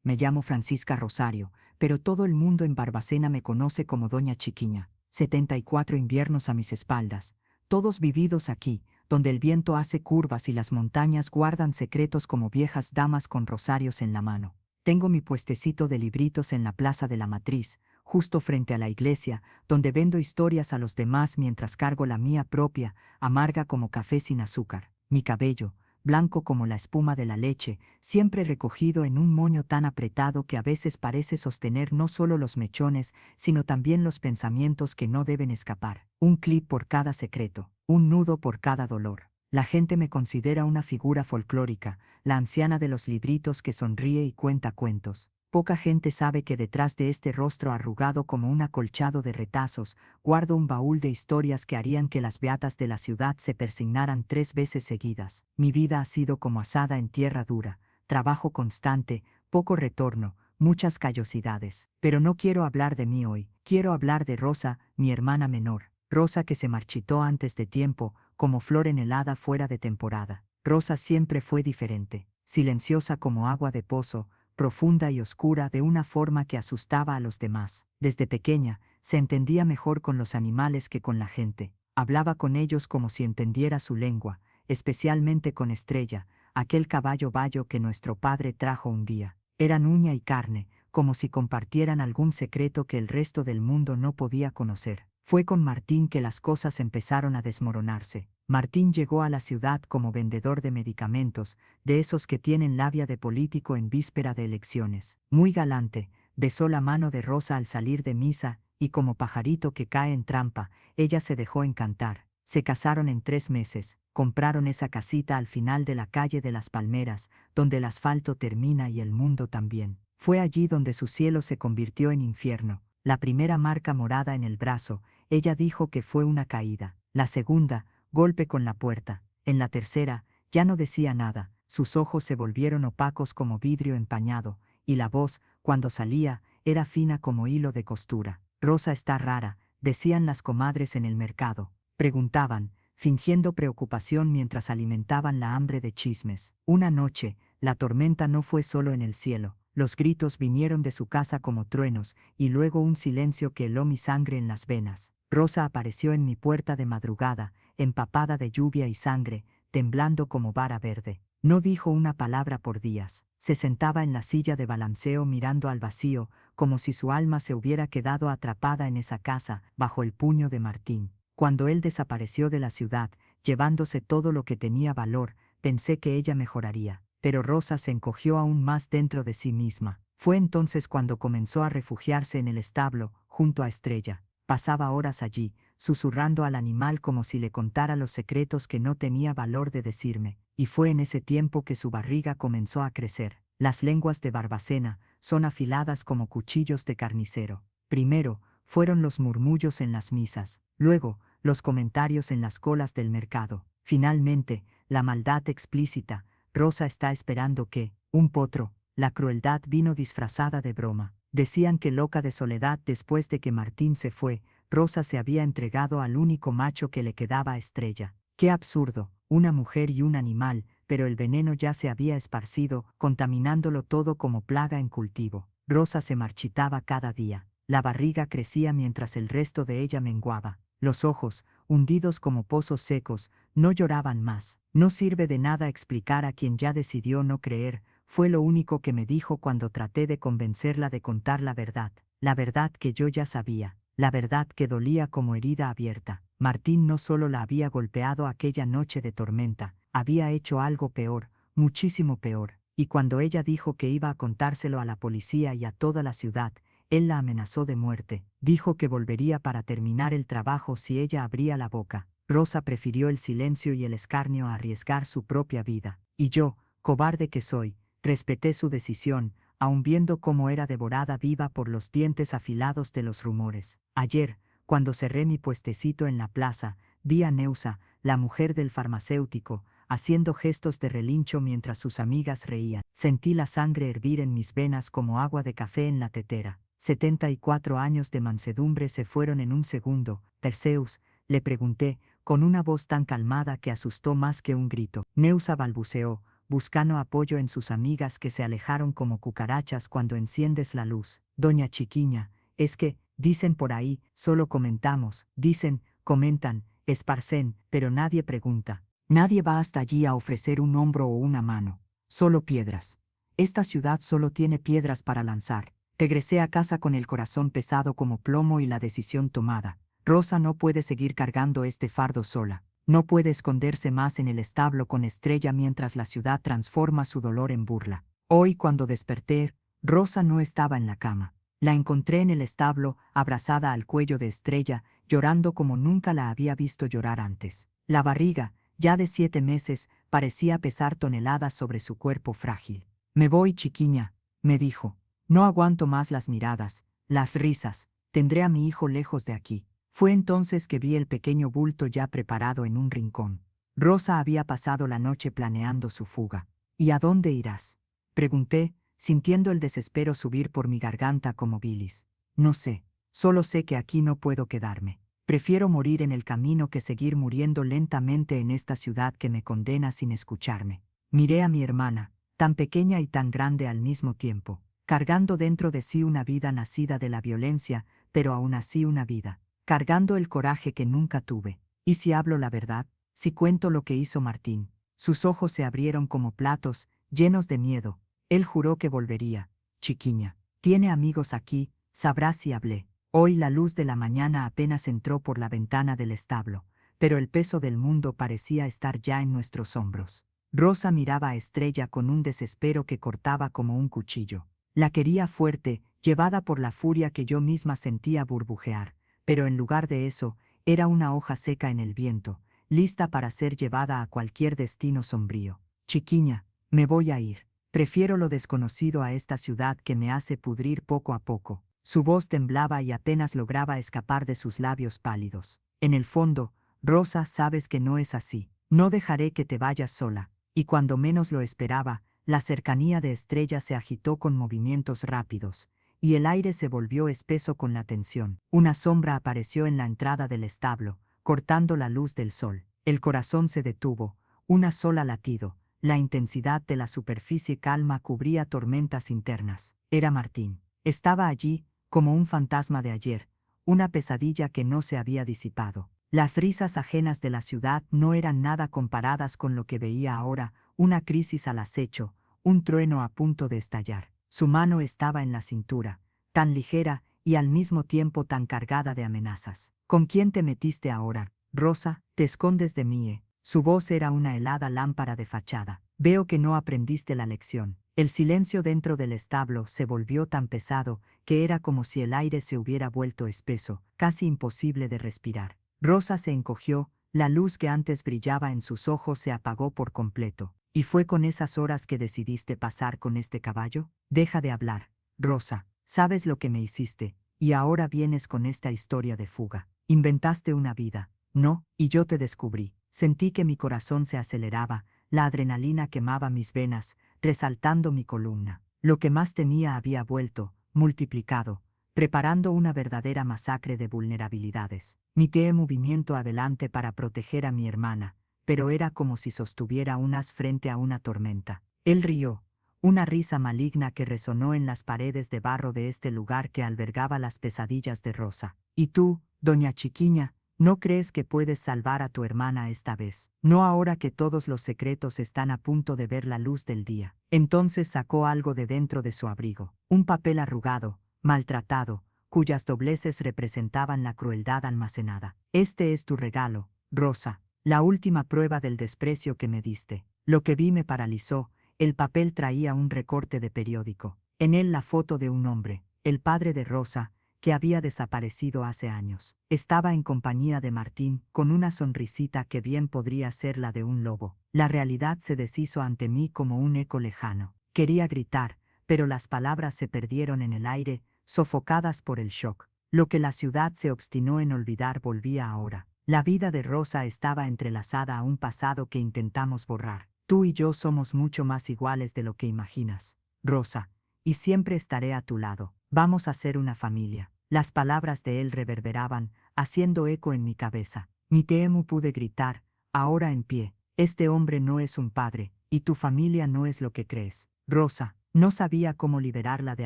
me llamo Francisca Rosario, pero todo el mundo en Barbacena me conoce como Doña Chiquiña. 74 inviernos a mis espaldas, todos vividos aquí, donde el viento hace curvas y las montañas guardan secretos como viejas damas con rosarios en la mano. Tengo mi puestecito de libritos en la Plaza de la Matriz, justo frente a la iglesia, donde vendo historias a los demás mientras cargo la mía propia, amarga como café sin azúcar. Mi cabello, blanco como la espuma de la leche, siempre recogido en un moño tan apretado que a veces parece sostener no solo los mechones, sino también los pensamientos que no deben escapar. Un clip por cada secreto, un nudo por cada dolor. La gente me considera una figura folclórica, la anciana de los libritos que sonríe y cuenta cuentos. Poca gente sabe que detrás de este rostro arrugado como un acolchado de retazos, guardo un baúl de historias que harían que las beatas de la ciudad se persignaran 3 veces seguidas. Mi vida ha sido como asada en tierra dura, trabajo constante, poco retorno, muchas callosidades. Pero no quiero hablar de mí hoy, quiero hablar de Rosa, mi hermana menor. Rosa que se marchitó antes de tiempo, como flor enhelada fuera de temporada. Rosa siempre fue diferente, silenciosa como agua de pozo, profunda y oscura de una forma que asustaba a los demás. Desde pequeña, se entendía mejor con los animales que con la gente. Hablaba con ellos como si entendiera su lengua, especialmente con Estrella, aquel caballo bayo que nuestro padre trajo un día. Eran uña y carne, como si compartieran algún secreto que el resto del mundo no podía conocer. Fue con Martín que las cosas empezaron a desmoronarse. Martín llegó a la ciudad como vendedor de medicamentos, de esos que tienen labia de político en víspera de elecciones. Muy galante, besó la mano de Rosa al salir de misa, y como pajarito que cae en trampa, ella se dejó encantar. Se casaron en 3 meses, compraron esa casita al final de la calle de las Palmeras, donde el asfalto termina y el mundo también. Fue allí donde su cielo se convirtió en infierno. La primera marca morada en el brazo, ella dijo que fue una caída. La segunda, golpe con la puerta. En la tercera, ya no decía nada, sus ojos se volvieron opacos como vidrio empañado, y la voz, cuando salía, era fina como hilo de costura. Rosa está rara, decían las comadres en el mercado. Preguntaban, fingiendo preocupación mientras alimentaban la hambre de chismes. Una noche, la tormenta no fue solo en el cielo. Los gritos vinieron de su casa como truenos, y luego un silencio que heló mi sangre en las venas. Rosa apareció en mi puerta de madrugada, empapada de lluvia y sangre, temblando como vara verde. No dijo una palabra por días. Se sentaba en la silla de balanceo mirando al vacío, como si su alma se hubiera quedado atrapada en esa casa, bajo el puño de Martín. Cuando él desapareció de la ciudad, llevándose todo lo que tenía valor, pensé que ella mejoraría. Pero Rosa se encogió aún más dentro de sí misma. Fue entonces cuando comenzó a refugiarse en el establo, junto a Estrella. Pasaba horas allí, susurrando al animal como si le contara los secretos que no tenía valor de decirme, y fue en ese tiempo que su barriga comenzó a crecer. Las lenguas de Barbacena son afiladas como cuchillos de carnicero. Primero, fueron los murmullos en las misas, luego, los comentarios en las colas del mercado. Finalmente, la maldad explícita. Rosa está esperando que, un potro, la crueldad vino disfrazada de broma. Decían que loca de soledad después de que Martín se fue, Rosa se había entregado al único macho que le quedaba a Estrella. ¡Qué absurdo! Una mujer y un animal, pero el veneno ya se había esparcido, contaminándolo todo como plaga en cultivo. Rosa se marchitaba cada día. La barriga crecía mientras el resto de ella menguaba. Los ojos, hundidos como pozos secos, no lloraban más. No sirve de nada explicar a quien ya decidió no creer, fue lo único que me dijo cuando traté de convencerla de contar la verdad que yo ya sabía, la verdad que dolía como herida abierta. Martín no solo la había golpeado aquella noche de tormenta, había hecho algo peor, muchísimo peor, y cuando ella dijo que iba a contárselo a la policía y a toda la ciudad, él la amenazó de muerte. Dijo que volvería para terminar el trabajo si ella abría la boca. Rosa prefirió el silencio y el escarnio a arriesgar su propia vida. Y yo, cobarde que soy, respeté su decisión, aun viendo cómo era devorada viva por los dientes afilados de los rumores. Ayer, cuando cerré mi puestecito en la plaza, vi a Neusa, la mujer del farmacéutico, haciendo gestos de relincho mientras sus amigas reían. Sentí la sangre hervir en mis venas como agua de café en la tetera. 74 años de mansedumbre se fueron en un segundo. Perseus, le pregunté, con una voz tan calmada que asustó más que un grito. Neusa balbuceó, buscando apoyo en sus amigas que se alejaron como cucarachas cuando enciendes la luz. Doña Chiquiña, es que, dicen por ahí, solo comentamos, dicen, comentan, esparcen, pero nadie pregunta. Nadie va hasta allí a ofrecer un hombro o una mano. Solo piedras. Esta ciudad solo tiene piedras para lanzar. Regresé a casa con el corazón pesado como plomo y la decisión tomada. Rosa no puede seguir cargando este fardo sola. No puede esconderse más en el establo con Estrella mientras la ciudad transforma su dolor en burla. Hoy, cuando desperté, Rosa no estaba en la cama. La encontré en el establo, abrazada al cuello de Estrella, llorando como nunca la había visto llorar antes. La barriga, ya de 7 meses, parecía pesar toneladas sobre su cuerpo frágil. Me voy, chiquiña, me dijo. No aguanto más las miradas, las risas. Tendré a mi hijo lejos de aquí. Fue entonces que vi el pequeño bulto ya preparado en un rincón. Rosa había pasado la noche planeando su fuga. ¿Y a dónde irás?, pregunté, sintiendo el desespero subir por mi garganta como bilis. No sé, solo sé que aquí no puedo quedarme. Prefiero morir en el camino que seguir muriendo lentamente en esta ciudad que me condena sin escucharme. Miré a mi hermana, tan pequeña y tan grande al mismo tiempo, cargando dentro de sí una vida nacida de la violencia, pero aún así una vida, cargando el coraje que nunca tuve. ¿Y si hablo la verdad? Si cuento lo que hizo Martín. Sus ojos se abrieron como platos, llenos de miedo. Él juró que volvería. Chiquiña, tiene amigos aquí, sabrás si hablé. Hoy la luz de la mañana apenas entró por la ventana del establo, pero el peso del mundo parecía estar ya en nuestros hombros. Rosa miraba a Estrella con un desespero que cortaba como un cuchillo. La quería fuerte, llevada por la furia que yo misma sentía burbujear, pero en lugar de eso, era una hoja seca en el viento, lista para ser llevada a cualquier destino sombrío. Chiquiña, me voy a ir. Prefiero lo desconocido a esta ciudad que me hace pudrir poco a poco. Su voz temblaba y apenas lograba escapar de sus labios pálidos. En el fondo, Rosa, sabes que no es así. No dejaré que te vayas sola. Y cuando menos lo esperaba, la cercanía de Estrella se agitó con movimientos rápidos, y el aire se volvió espeso con la tensión. Una sombra apareció en la entrada del establo, cortando la luz del sol. El corazón se detuvo, una sola latido. La intensidad de la superficie calma cubría tormentas internas. Era Martín. Estaba allí, como un fantasma de ayer, una pesadilla que no se había disipado. Las risas ajenas de la ciudad no eran nada comparadas con lo que veía ahora, una crisis al acecho, un trueno a punto de estallar. Su mano estaba en la cintura, tan ligera y al mismo tiempo tan cargada de amenazas. ¿Con quién te metiste ahora, Rosa? Te escondes de mí, Su voz era una helada lámpara de fachada. Veo que no aprendiste la lección. El silencio dentro del establo se volvió tan pesado que era como si el aire se hubiera vuelto espeso, casi imposible de respirar. Rosa se encogió, la luz que antes brillaba en sus ojos se apagó por completo. ¿Y fue con esas horas que decidiste pasar con este caballo? Deja de hablar, Rosa. Sabes lo que me hiciste, y ahora vienes con esta historia de fuga. Inventaste una vida, ¿no? Y yo te descubrí. Sentí que mi corazón se aceleraba, la adrenalina quemaba mis venas, resaltando mi columna. Lo que más temía había vuelto, multiplicado, preparando una verdadera masacre de vulnerabilidades. Mité movimiento adelante para proteger a mi hermana, pero era como si sostuviera un as frente a una tormenta. Él rió, una risa maligna que resonó en las paredes de barro de este lugar que albergaba las pesadillas de Rosa. ¿Y tú, doña Chiquiña, no crees que puedes salvar a tu hermana esta vez? No ahora que todos los secretos están a punto de ver la luz del día. Entonces sacó algo de dentro de su abrigo, un papel arrugado, maltratado, cuyas dobleces representaban la crueldad almacenada. Este es tu regalo, Rosa, la última prueba del desprecio que me diste. Lo que vi me paralizó. El papel traía un recorte de periódico. En él la foto de un hombre, el padre de Rosa, que había desaparecido hace años. Estaba en compañía de Martín, con una sonrisita que bien podría ser la de un lobo. La realidad se deshizo ante mí como un eco lejano. Quería gritar, pero las palabras se perdieron en el aire, sofocadas por el shock. Lo que la ciudad se obstinó en olvidar volvía ahora. La vida de Rosa estaba entrelazada a un pasado que intentamos borrar. Tú y yo somos mucho más iguales de lo que imaginas, Rosa, y siempre estaré a tu lado. Vamos a ser una familia. Las palabras de él reverberaban, haciendo eco en mi cabeza. Mi Teemu, pude gritar, ahora en pie. Este hombre no es un padre, y tu familia no es lo que crees. Rosa no sabía cómo liberarla de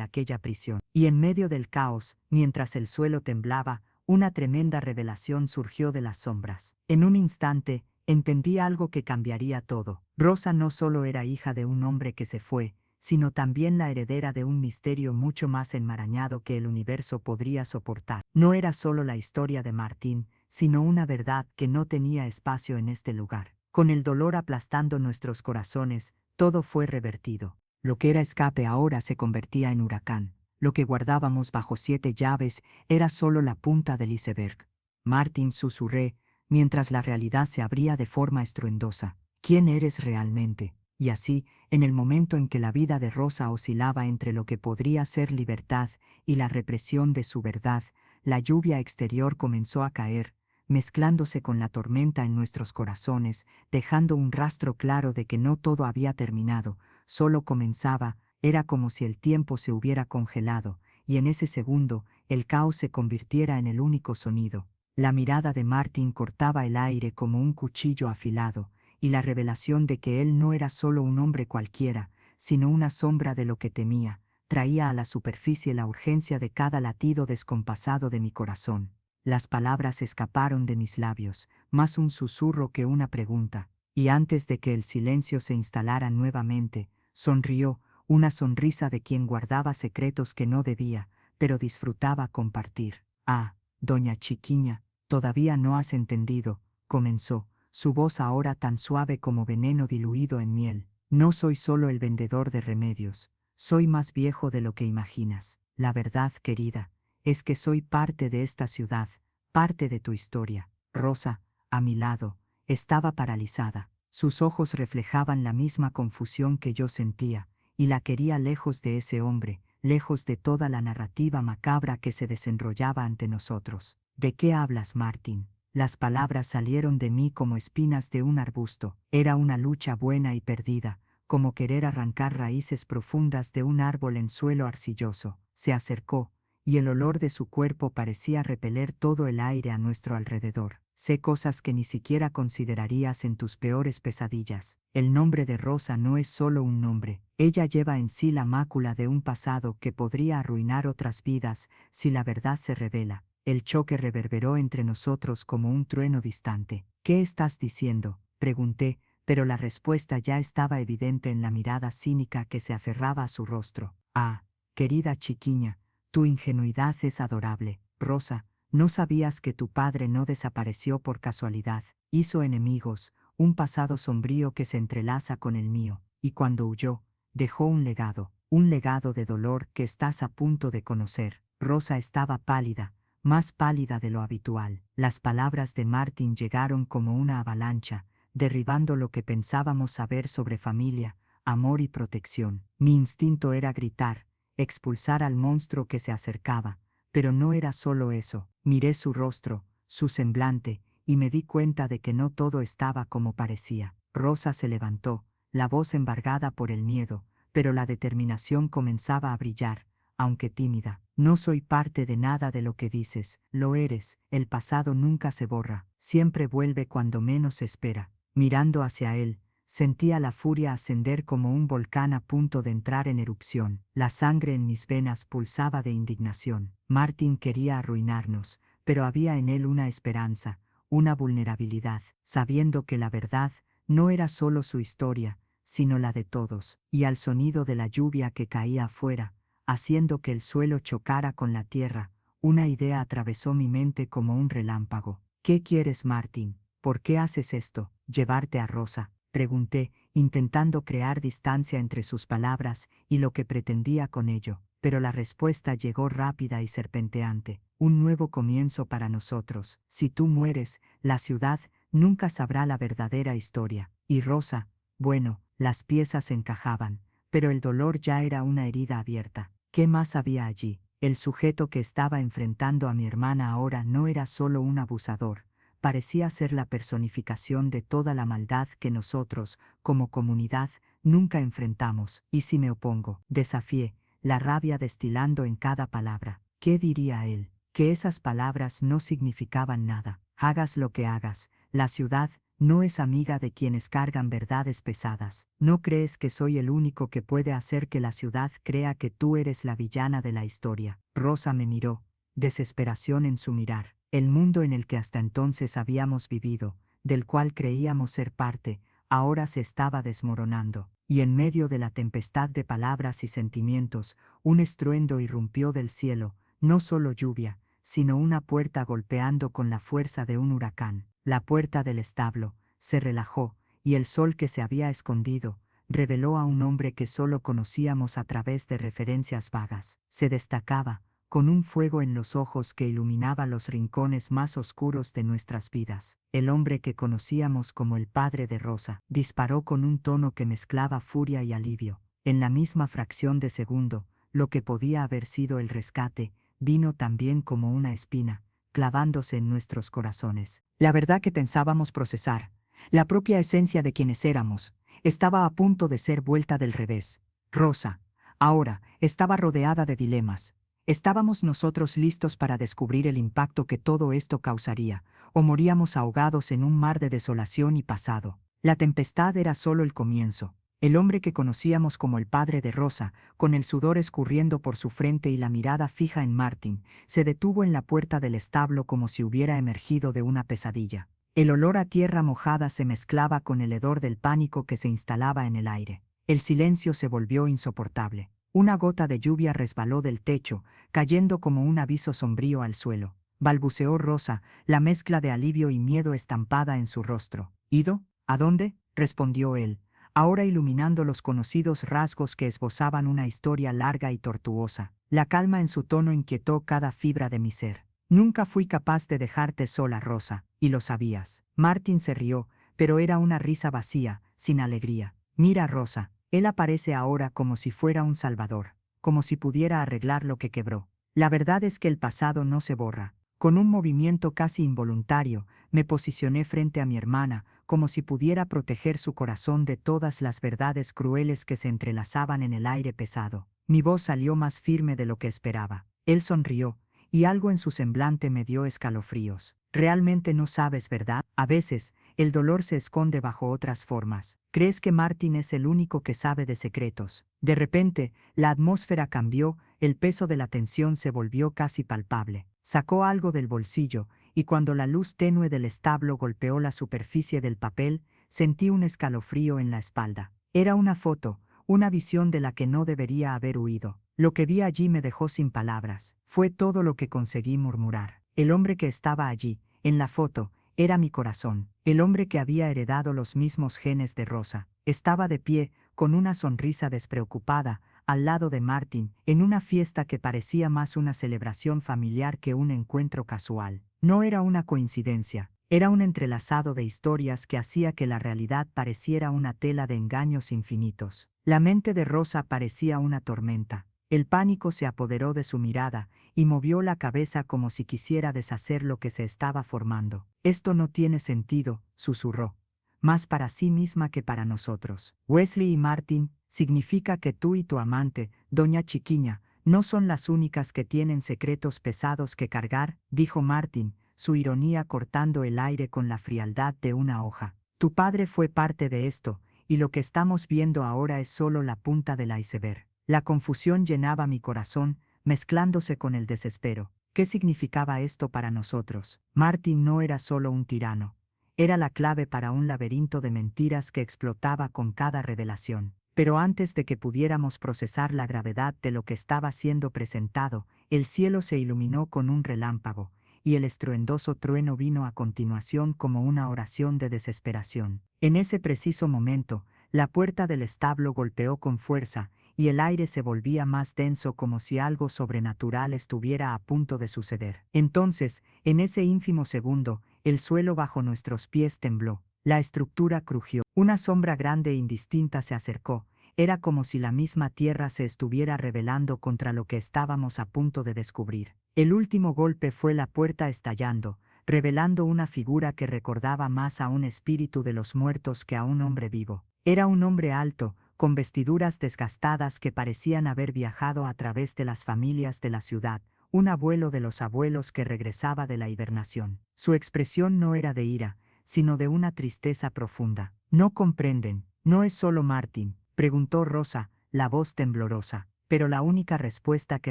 aquella prisión. Y en medio del caos, mientras el suelo temblaba, una tremenda revelación surgió de las sombras. En un instante, entendí algo que cambiaría todo. Rosa no solo era hija de un hombre que se fue, sino también la heredera de un misterio mucho más enmarañado que el universo podría soportar. No era solo la historia de Martín, sino una verdad que no tenía espacio en este lugar. Con el dolor aplastando nuestros corazones, todo fue revertido. Lo que era escape ahora se convertía en huracán. Lo que guardábamos bajo 7 llaves era solo la punta del iceberg. Martín, susurré, mientras la realidad se abría de forma estruendosa. ¿Quién eres realmente? Y así, en el momento en que la vida de Rosa oscilaba entre lo que podría ser libertad y la represión de su verdad, la lluvia exterior comenzó a caer, mezclándose con la tormenta en nuestros corazones, dejando un rastro claro de que no todo había terminado, solo comenzaba. Era como si el tiempo se hubiera congelado, y en ese segundo, el caos se convirtiera en el único sonido. La mirada de Martín cortaba el aire como un cuchillo afilado, y la revelación de que él no era solo un hombre cualquiera, sino una sombra de lo que temía, traía a la superficie la urgencia de cada latido descompasado de mi corazón. Las palabras escaparon de mis labios, más un susurro que una pregunta, y antes de que el silencio se instalara nuevamente, sonrió, una sonrisa de quien guardaba secretos que no debía, pero disfrutaba compartir. Ah, doña Chiquiña, todavía no has entendido, comenzó, su voz ahora tan suave como veneno diluido en miel. No soy solo el vendedor de remedios, soy más viejo de lo que imaginas. La verdad, querida, es que soy parte de esta ciudad, parte de tu historia. Rosa, a mi lado, estaba paralizada. Sus ojos reflejaban la misma confusión que yo sentía, y la quería lejos de ese hombre, lejos de toda la narrativa macabra que se desenrollaba ante nosotros. ¿De qué hablas, Martín? Las palabras salieron de mí como espinas de un arbusto. Era una lucha buena y perdida, como querer arrancar raíces profundas de un árbol en suelo arcilloso. Se acercó, y el olor de su cuerpo parecía repeler todo el aire a nuestro alrededor. Sé cosas que ni siquiera considerarías en tus peores pesadillas. El nombre de Rosa no es solo un nombre. Ella lleva en sí la mácula de un pasado que podría arruinar otras vidas si la verdad se revela. El choque reverberó entre nosotros como un trueno distante. ¿Qué estás diciendo?, pregunté, pero la respuesta ya estaba evidente en la mirada cínica que se aferraba a su rostro. Ah, querida Chiquiña, tu ingenuidad es adorable. Rosa, no sabías que tu padre no desapareció por casualidad. Hizo enemigos, un pasado sombrío que se entrelaza con el mío, y cuando huyó, dejó un legado de dolor que estás a punto de conocer. Rosa estaba pálida, más pálida de lo habitual. Las palabras de Martín llegaron como una avalancha, derribando lo que pensábamos saber sobre familia, amor y protección. Mi instinto era gritar, expulsar al monstruo que se acercaba, pero no era solo eso. Miré su rostro, su semblante, y me di cuenta de que no todo estaba como parecía. Rosa se levantó, la voz embargada por el miedo, pero la determinación comenzaba a brillar, aunque tímida. No soy parte de nada de lo que dices, lo eres. El pasado nunca se borra, siempre vuelve cuando menos se espera. Mirando hacia él, sentía la furia ascender como un volcán a punto de entrar en erupción. La sangre en mis venas pulsaba de indignación. Martín quería arruinarnos, pero había en él una esperanza, una vulnerabilidad, sabiendo que la verdad no era solo su historia, sino la de todos. Y al sonido de la lluvia que caía afuera, haciendo que el suelo chocara con la tierra, una idea atravesó mi mente como un relámpago. ¿Qué quieres, Martín? ¿Por qué haces esto? ¿Llevarte a Rosa?, pregunté, intentando crear distancia entre sus palabras y lo que pretendía con ello, pero la respuesta llegó rápida y serpenteante. Un nuevo comienzo para nosotros. Si tú mueres, la ciudad nunca sabrá la verdadera historia. Y Rosa, bueno, las piezas encajaban, pero el dolor ya era una herida abierta. ¿Qué más había allí? El sujeto que estaba enfrentando a mi hermana ahora no era solo un abusador, parecía ser la personificación de toda la maldad que nosotros, como comunidad, nunca enfrentamos. ¿Y si me opongo?, desafié, la rabia destilando en cada palabra. ¿Qué diría él? Que esas palabras no significaban nada. Hagas lo que hagas, la ciudad no es amiga de quienes cargan verdades pesadas. ¿No crees que soy el único que puede hacer que la ciudad crea que tú eres la villana de la historia? Rosa me miró, desesperación en su mirar. El mundo en el que hasta entonces habíamos vivido, del cual creíamos ser parte, ahora se estaba desmoronando, y en medio de la tempestad de palabras y sentimientos, un estruendo irrumpió del cielo, no solo lluvia, sino una puerta golpeando con la fuerza de un huracán. La puerta del establo se relajó, y el sol que se había escondido reveló a un hombre que solo conocíamos a través de referencias vagas. Se destacaba, con un fuego en los ojos que iluminaba los rincones más oscuros de nuestras vidas. El hombre que conocíamos como el padre de Rosa disparó con un tono que mezclaba furia y alivio. En la misma fracción de segundo, lo que podía haber sido el rescate, vino también como una espina, clavándose en nuestros corazones. La verdad que pensábamos procesar, la propia esencia de quienes éramos, estaba a punto de ser vuelta del revés. Rosa, ahora, estaba rodeada de dilemas. ¿Estábamos nosotros listos para descubrir el impacto que todo esto causaría, o moríamos ahogados en un mar de desolación y pasado? La tempestad era solo el comienzo. El hombre que conocíamos como el padre de Rosa, con el sudor escurriendo por su frente y la mirada fija en Martin, se detuvo en la puerta del establo como si hubiera emergido de una pesadilla. El olor a tierra mojada se mezclaba con el hedor del pánico que se instalaba en el aire. El silencio se volvió insoportable. Una gota de lluvia resbaló del techo, cayendo como un aviso sombrío al suelo. Balbuceó Rosa, la mezcla de alivio y miedo estampada en su rostro. ¿Ido? ¿A dónde? Respondió él, ahora iluminando los conocidos rasgos que esbozaban una historia larga y tortuosa. La calma en su tono inquietó cada fibra de mi ser. Nunca fui capaz de dejarte sola, Rosa, y lo sabías. Martin se rió, pero era una risa vacía, sin alegría. Mira, Rosa, él aparece ahora como si fuera un salvador, como si pudiera arreglar lo que quebró. La verdad es que el pasado no se borra. Con un movimiento casi involuntario, me posicioné frente a mi hermana, como si pudiera proteger su corazón de todas las verdades crueles que se entrelazaban en el aire pesado. Mi voz salió más firme de lo que esperaba. Él sonrió, y algo en su semblante me dio escalofríos. Realmente no sabes, ¿verdad? A veces, el dolor se esconde bajo otras formas. ¿Crees que Martin es el único que sabe de secretos? De repente, la atmósfera cambió, el peso de la tensión se volvió casi palpable. Sacó algo del bolsillo, y cuando la luz tenue del establo golpeó la superficie del papel, sentí un escalofrío en la espalda. Era una foto, una visión de la que no debería haber huido. Lo que vi allí me dejó sin palabras. Fue todo lo que conseguí murmurar. El hombre que estaba allí, en la foto, era mi corazón. El hombre que había heredado los mismos genes de Rosa. Estaba de pie, con una sonrisa despreocupada, al lado de Martin, en una fiesta que parecía más una celebración familiar que un encuentro casual. No era una coincidencia, era un entrelazado de historias que hacía que la realidad pareciera una tela de engaños infinitos. La mente de Rosa parecía una tormenta. El pánico se apoderó de su mirada y movió la cabeza como si quisiera deshacer lo que se estaba formando. Esto no tiene sentido, susurró. Más para sí misma que para nosotros. Wesley y Martin, significa que tú y tu amante, doña Chiquiña, no son las únicas que tienen secretos pesados que cargar, dijo Martin, su ironía cortando el aire con la frialdad de una hoja. Tu padre fue parte de esto, y lo que estamos viendo ahora es solo la punta del iceberg. La confusión llenaba mi corazón, mezclándose con el desespero. ¿Qué significaba esto para nosotros? Martin no era solo un tirano. Era la clave para un laberinto de mentiras que explotaba con cada revelación. Pero antes de que pudiéramos procesar la gravedad de lo que estaba siendo presentado, el cielo se iluminó con un relámpago, y el estruendoso trueno vino a continuación como una oración de desesperación. En ese preciso momento, la puerta del establo golpeó con fuerza, y el aire se volvía más denso como si algo sobrenatural estuviera a punto de suceder. Entonces, en ese ínfimo segundo, el suelo bajo nuestros pies tembló. La estructura crujió. Una sombra grande e indistinta se acercó. Era como si la misma tierra se estuviera rebelando contra lo que estábamos a punto de descubrir. El último golpe fue la puerta estallando, revelando una figura que recordaba más a un espíritu de los muertos que a un hombre vivo. Era un hombre alto, con vestiduras desgastadas que parecían haber viajado a través de las familias de la ciudad, un abuelo de los abuelos que regresaba de la hibernación. Su expresión no era de ira, sino de una tristeza profunda. ¿No comprenden? ¿No es solo Martin?, preguntó Rosa, la voz temblorosa. Pero la única respuesta que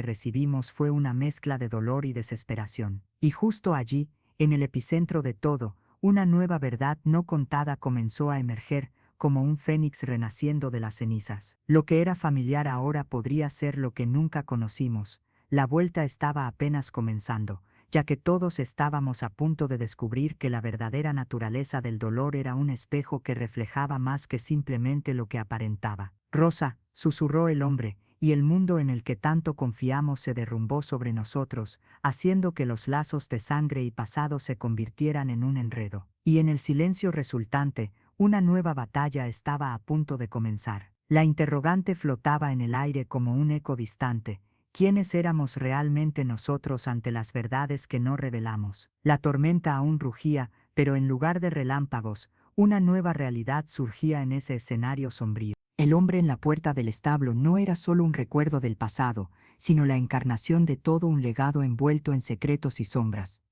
recibimos fue una mezcla de dolor y desesperación. Y justo allí, en el epicentro de todo, una nueva verdad no contada comenzó a emerger, como un fénix renaciendo de las cenizas. Lo que era familiar ahora podría ser lo que nunca conocimos. La vuelta estaba apenas comenzando, ya que todos estábamos a punto de descubrir que la verdadera naturaleza del dolor era un espejo que reflejaba más que simplemente lo que aparentaba. Rosa, susurró el hombre, y el mundo en el que tanto confiamos se derrumbó sobre nosotros, haciendo que los lazos de sangre y pasado se convirtieran en un enredo. Y en el silencio resultante, una nueva batalla estaba a punto de comenzar. La interrogante flotaba en el aire como un eco distante. ¿Quiénes éramos realmente nosotros ante las verdades que no revelamos? La tormenta aún rugía, pero en lugar de relámpagos, una nueva realidad surgía en ese escenario sombrío. El hombre en la puerta del establo no era solo un recuerdo del pasado, sino la encarnación de todo un legado envuelto en secretos y sombras.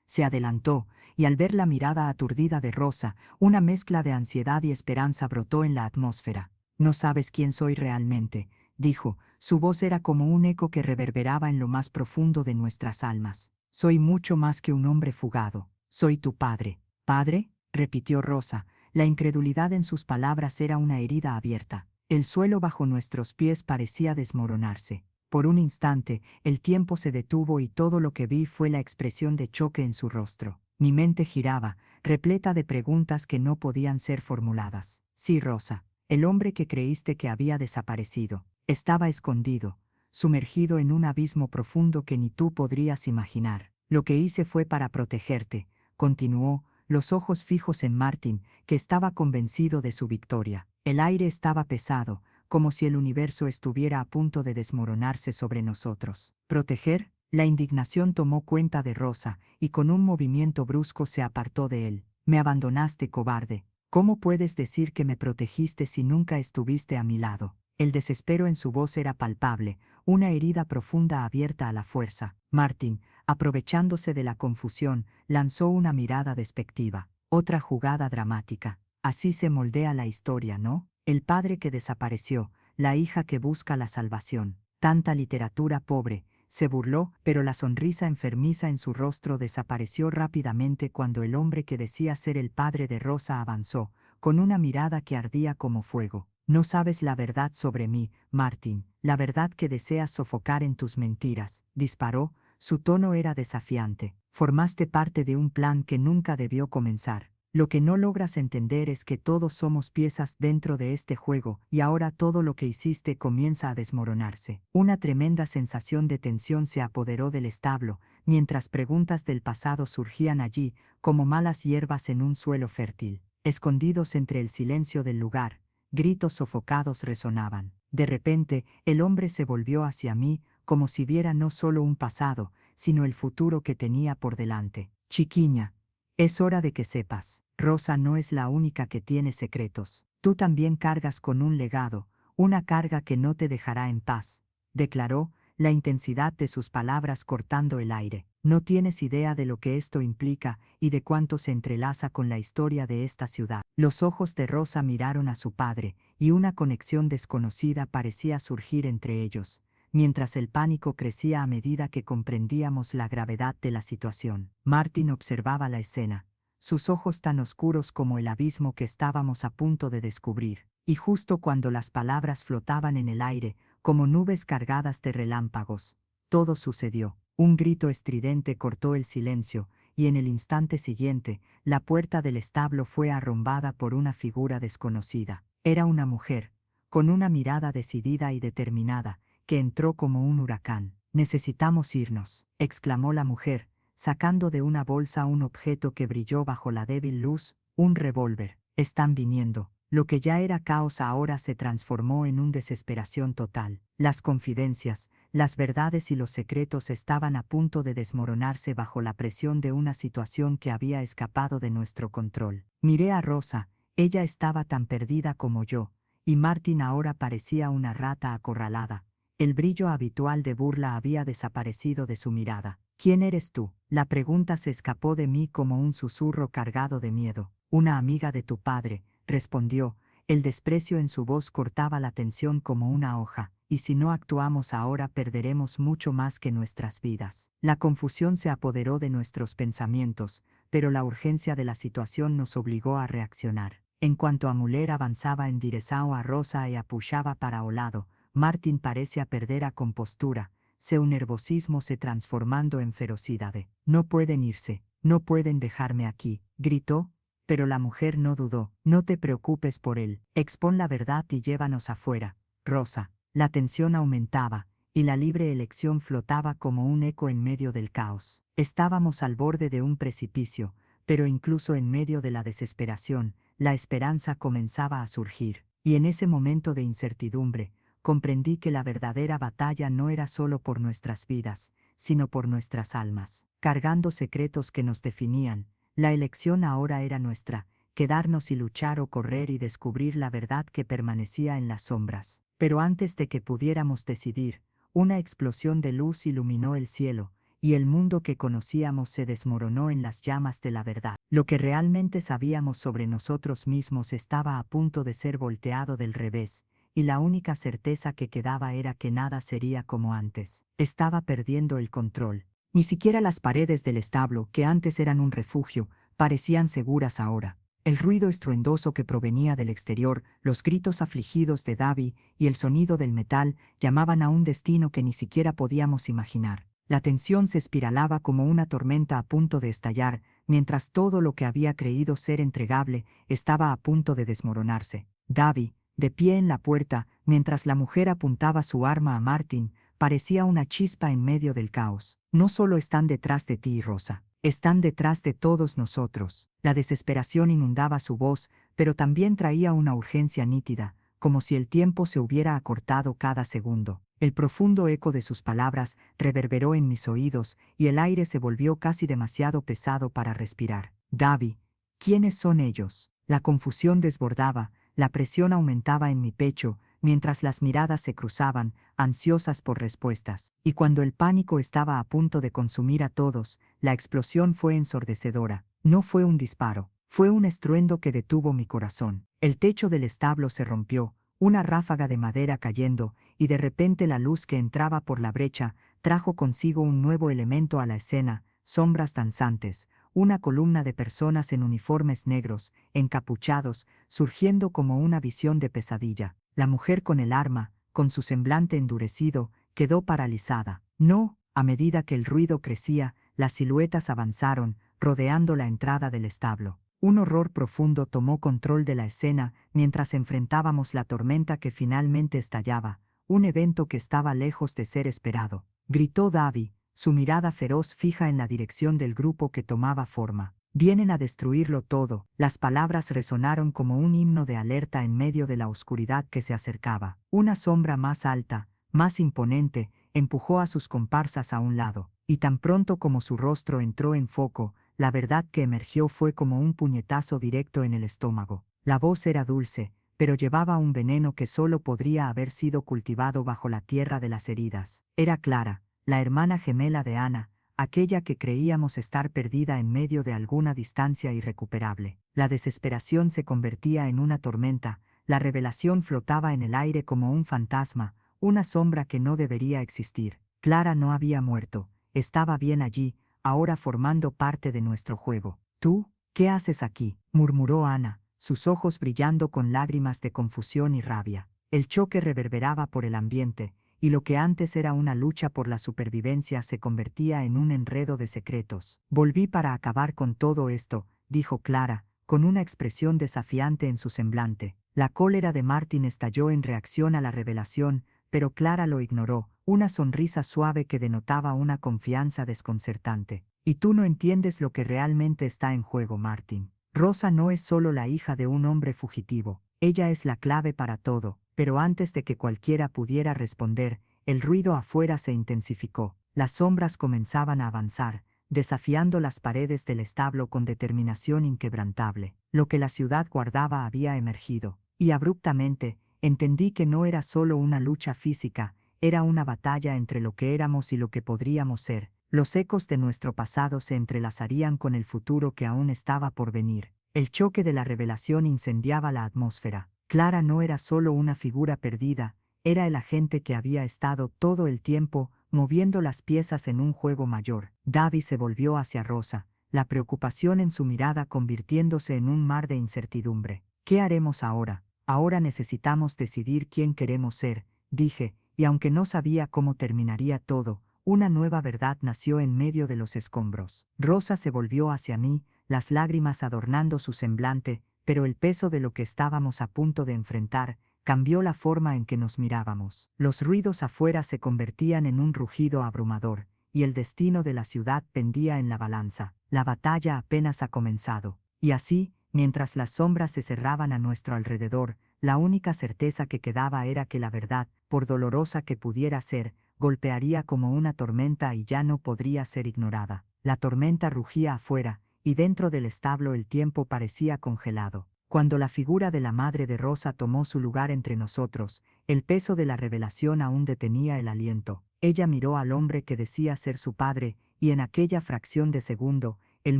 Se adelantó, y al ver la mirada aturdida de Rosa, una mezcla de ansiedad y esperanza brotó en la atmósfera. «No sabes quién soy realmente», dijo. Su voz era como un eco que reverberaba en lo más profundo de nuestras almas. «Soy mucho más que un hombre fugado. Soy tu padre». «¿Padre?», repitió Rosa. La incredulidad en sus palabras era una herida abierta. El suelo bajo nuestros pies parecía desmoronarse. Por un instante, el tiempo se detuvo y todo lo que vi fue la expresión de choque en su rostro. Mi mente giraba, repleta de preguntas que no podían ser formuladas. «Sí, Rosa, el hombre que creíste que había desaparecido. Estaba escondido, sumergido en un abismo profundo que ni tú podrías imaginar. Lo que hice fue para protegerte», continuó, los ojos fijos en Martin, que estaba convencido de su victoria. El aire estaba pesado, como si el universo estuviera a punto de desmoronarse sobre nosotros. ¿Proteger? La indignación tomó cuenta de Rosa, y con un movimiento brusco se apartó de él. «Me abandonaste, cobarde. ¿Cómo puedes decir que me protegiste si nunca estuviste a mi lado?» El desespero en su voz era palpable, una herida profunda abierta a la fuerza. Martin, aprovechándose de la confusión, lanzó una mirada despectiva. Otra jugada dramática. Así se moldea la historia, ¿no? El padre que desapareció, la hija que busca la salvación. Tanta literatura pobre, se burló, pero la sonrisa enfermiza en su rostro desapareció rápidamente cuando el hombre que decía ser el padre de Rosa avanzó, con una mirada que ardía como fuego. «No sabes la verdad sobre mí, Martin, la verdad que deseas sofocar en tus mentiras», disparó. Su tono era desafiante. «Formaste parte de un plan que nunca debió comenzar. Lo que no logras entender es que todos somos piezas dentro de este juego, y ahora todo lo que hiciste comienza a desmoronarse». Una tremenda sensación de tensión se apoderó del establo, mientras preguntas del pasado surgían allí, como malas hierbas en un suelo fértil. Escondidos entre el silencio del lugar, gritos sofocados resonaban. De repente, el hombre se volvió hacia mí, como si viera no solo un pasado, sino el futuro que tenía por delante. «Chiquiña, es hora de que sepas. Rosa no es la única que tiene secretos. Tú también cargas con un legado, una carga que no te dejará en paz», declaró, la intensidad de sus palabras cortando el aire. «No tienes idea de lo que esto implica y de cuánto se entrelaza con la historia de esta ciudad». Los ojos de Rosa miraron a su padre, y una conexión desconocida parecía surgir entre ellos, mientras el pánico crecía a medida que comprendíamos la gravedad de la situación. Martin observaba la escena, sus ojos tan oscuros como el abismo que estábamos a punto de descubrir, y justo cuando las palabras flotaban en el aire, como nubes cargadas de relámpagos, todo sucedió. Un grito estridente cortó el silencio, y en el instante siguiente, la puerta del establo fue arrombada por una figura desconocida. Era una mujer, con una mirada decidida y determinada, que entró como un huracán. «Necesitamos irnos», exclamó la mujer, sacando de una bolsa un objeto que brilló bajo la débil luz, un revólver. «Están viniendo». Lo que ya era caos ahora se transformó en una desesperación total. Las confidencias, las verdades y los secretos estaban a punto de desmoronarse bajo la presión de una situación que había escapado de nuestro control. Miré a Rosa, ella estaba tan perdida como yo, y Martin ahora parecía una rata acorralada. El brillo habitual de burla había desaparecido de su mirada. ¿Quién eres tú? La pregunta se escapó de mí como un susurro cargado de miedo. Una amiga de tu padre, respondió. El desprecio en su voz cortaba la tensión como una hoja, y si no actuamos ahora perderemos mucho más que nuestras vidas. La confusión se apoderó de nuestros pensamientos, pero la urgencia de la situación nos obligó a reaccionar. En cuanto a Muller avanzaba enderezado a Rosa y apullaba para o lado, Martin parecía perder a compostura, un nervosismo se transformando en ferocidad. No pueden irse, no pueden dejarme aquí, gritó, pero la mujer no dudó. No te preocupes por él, expón la verdad y llévanos afuera, Rosa. La tensión aumentaba, y la libre elección flotaba como un eco en medio del caos. Estábamos al borde de un precipicio, pero incluso en medio de la desesperación, la esperanza comenzaba a surgir, y en ese momento de incertidumbre, comprendí que la verdadera batalla no era solo por nuestras vidas, sino por nuestras almas. Cargando secretos que nos definían, la elección ahora era nuestra, quedarnos y luchar o correr y descubrir la verdad que permanecía en las sombras. Pero antes de que pudiéramos decidir, una explosión de luz iluminó el cielo, y el mundo que conocíamos se desmoronó en las llamas de la verdad. Lo que realmente sabíamos sobre nosotros mismos estaba a punto de ser volteado del revés, y la única certeza que quedaba era que nada sería como antes. Estaba perdiendo el control. Ni siquiera las paredes del establo, que antes eran un refugio, parecían seguras ahora. El ruido estruendoso que provenía del exterior, los gritos afligidos de Davy y el sonido del metal llamaban a un destino que ni siquiera podíamos imaginar. La tensión se espiralaba como una tormenta a punto de estallar, mientras todo lo que había creído ser entregable estaba a punto de desmoronarse. Davy, de pie en la puerta, mientras la mujer apuntaba su arma a Martin, parecía una chispa en medio del caos. No solo están detrás de ti, Rosa, están detrás de todos nosotros. La desesperación inundaba su voz, pero también traía una urgencia nítida, como si el tiempo se hubiera acortado cada segundo. El profundo eco de sus palabras reverberó en mis oídos y el aire se volvió casi demasiado pesado para respirar. Davy, ¿quiénes son ellos? La confusión desbordaba, la presión aumentaba en mi pecho, mientras las miradas se cruzaban, ansiosas por respuestas. Y cuando el pánico estaba a punto de consumir a todos, la explosión fue ensordecedora. No fue un disparo, fue un estruendo que detuvo mi corazón. El techo del establo se rompió, una ráfaga de madera cayendo, y de repente la luz que entraba por la brecha trajo consigo un nuevo elemento a la escena, sombras danzantes, una columna de personas en uniformes negros, encapuchados, surgiendo como una visión de pesadilla. La mujer con el arma, con su semblante endurecido, quedó paralizada. No, a medida que el ruido crecía, las siluetas avanzaron, rodeando la entrada del establo. Un horror profundo tomó control de la escena mientras enfrentábamos la tormenta que finalmente estallaba, un evento que estaba lejos de ser esperado. Gritó Davy, su mirada feroz fija en la dirección del grupo que tomaba forma. Vienen a destruirlo todo. Las palabras resonaron como un himno de alerta en medio de la oscuridad que se acercaba. Una sombra más alta, más imponente, empujó a sus comparsas a un lado, y tan pronto como su rostro entró en foco, la verdad que emergió fue como un puñetazo directo en el estómago. La voz era dulce, pero llevaba un veneno que solo podría haber sido cultivado bajo la tierra de las heridas. Era Clara, la hermana gemela de Ana, aquella que creíamos estar perdida en medio de alguna distancia irrecuperable. La desesperación se convertía en una tormenta, la revelación flotaba en el aire como un fantasma, una sombra que no debería existir. Clara no había muerto, estaba bien allí, ahora formando parte de nuestro juego. ¿Tú? ¿Qué haces aquí?, murmuró Ana, sus ojos brillando con lágrimas de confusión y rabia. El choque reverberaba por el ambiente, y lo que antes era una lucha por la supervivencia se convertía en un enredo de secretos. Volví para acabar con todo esto, dijo Clara, con una expresión desafiante en su semblante. La cólera de Martin estalló en reacción a la revelación, pero Clara lo ignoró, una sonrisa suave que denotaba una confianza desconcertante. Y tú no entiendes lo que realmente está en juego, Martin. Rosa no es solo la hija de un hombre fugitivo, ella es la clave para todo. Pero antes de que cualquiera pudiera responder, el ruido afuera se intensificó. Las sombras comenzaban a avanzar, desafiando las paredes del establo con determinación inquebrantable. Lo que la ciudad guardaba había emergido, y abruptamente, entendí que no era solo una lucha física, era una batalla entre lo que éramos y lo que podríamos ser, Los ecos de nuestro pasado se entrelazarían con el futuro que aún estaba por venir. El choque de la revelación incendiaba la atmósfera. Clara no era solo una figura perdida, era el agente que había estado todo el tiempo moviendo las piezas en un juego mayor. Davy se volvió hacia Rosa, la preocupación en su mirada convirtiéndose en un mar de incertidumbre. ¿Qué haremos ahora? Ahora necesitamos decidir quién queremos ser, dije, y aunque no sabía cómo terminaría todo, una nueva verdad nació en medio de los escombros. Rosa se volvió hacia mí, las lágrimas adornando su semblante, pero el peso de lo que estábamos a punto de enfrentar cambió la forma en que nos mirábamos. Los ruidos afuera se convertían en un rugido abrumador, y el destino de la ciudad pendía en la balanza. La batalla apenas ha comenzado. Y así, mientras las sombras se cerraban a nuestro alrededor, la única certeza que quedaba era que la verdad, por dolorosa que pudiera ser, golpearía como una tormenta y ya no podría ser ignorada. La tormenta rugía afuera, y dentro del establo el tiempo parecía congelado. Cuando la figura de la madre de Rosa tomó su lugar entre nosotros, el peso de la revelación aún detenía el aliento. Ella miró al hombre que decía ser su padre, y en aquella fracción de segundo, el